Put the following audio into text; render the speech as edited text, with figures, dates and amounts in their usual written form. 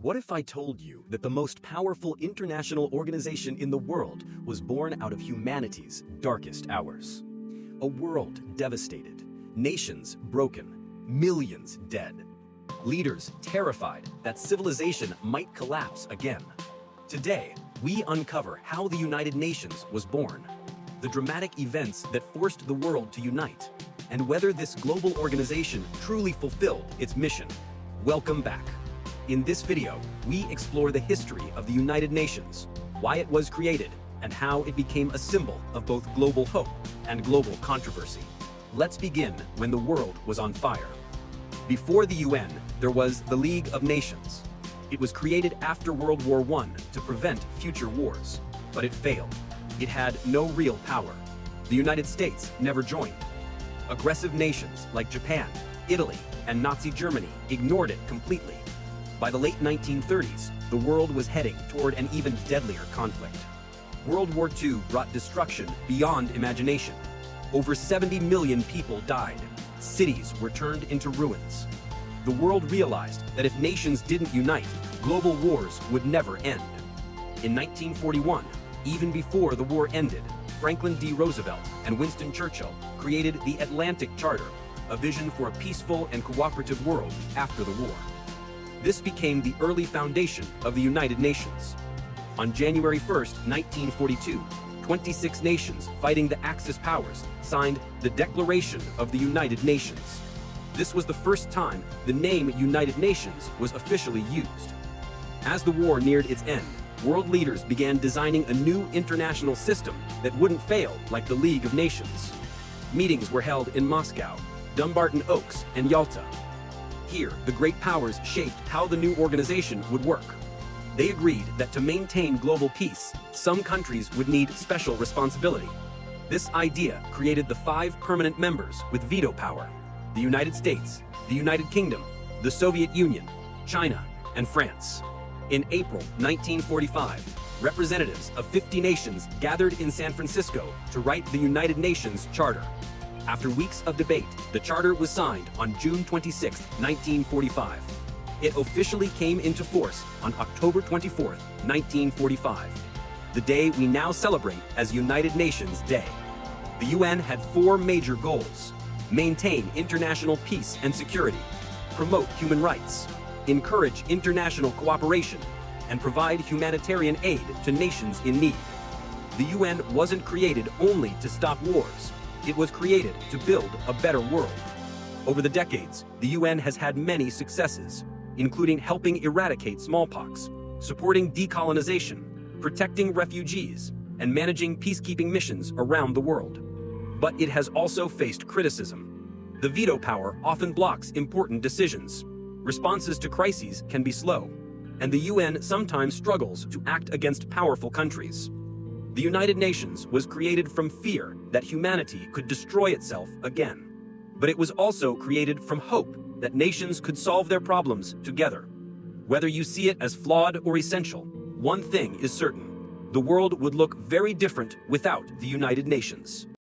What if I told you that the most powerful international organization in the world was born out of humanity's darkest hours? A world devastated, nations broken, millions dead, leaders terrified that civilization might collapse again. Today, we uncover how the United Nations was born, the dramatic events that forced the world to unite, and whether this global organization truly fulfilled its mission. Welcome back. In this video, we explore the history of the United Nations, why it was created, and how it became a symbol of both global hope and global controversy. Let's begin when the world was on fire. Before the UN, there was the League of Nations. It was created after World War I to prevent future wars, but it failed. It had no real power. The United States never joined. Aggressive nations like Japan, Italy, and Nazi Germany ignored it completely. By the late 1930s, the world was heading toward an even deadlier conflict. World War II brought destruction beyond imagination. Over 70 million people died. Cities were turned into ruins. The world realized that if nations didn't unite, global wars would never end. In 1941, even before the war ended, Franklin D. Roosevelt and Winston Churchill created the Atlantic Charter, a vision for a peaceful and cooperative world after the war. This became the early foundation of the United Nations. On January 1, 1942, 26 nations fighting the Axis powers signed the Declaration of the United Nations. This was the first time the name United Nations was officially used. As the war neared its end, world leaders began designing a new international system that wouldn't fail like the League of Nations. Meetings were held in Moscow, Dumbarton Oaks, and Yalta. Here, the great powers shaped how the new organization would work. They agreed that to maintain global peace, some countries would need special responsibility. This idea created the 5 permanent members with veto power: the United States, the United Kingdom, the Soviet Union, China, and France. In April 1945, representatives of 50 nations gathered in San Francisco to write the United Nations Charter. After weeks of debate, the charter was signed on June 26, 1945. It officially came into force on October 24, 1945, the day we now celebrate as United Nations Day. The UN had 4 major goals: maintain international peace and security, promote human rights, encourage international cooperation, and provide humanitarian aid to nations in need. The UN wasn't created only to stop wars. It was created to build a better world. Over the decades, the UN has had many successes, including helping eradicate smallpox, supporting decolonization, protecting refugees, and managing peacekeeping missions around the world. But it has also faced criticism. The veto power often blocks important decisions. Responses to crises can be slow, and the UN sometimes struggles to act against powerful countries. The United Nations was created from fear that humanity could destroy itself again. But it was also created from hope that nations could solve their problems together. Whether you see it as flawed or essential, one thing is certain: the world would look very different without the United Nations.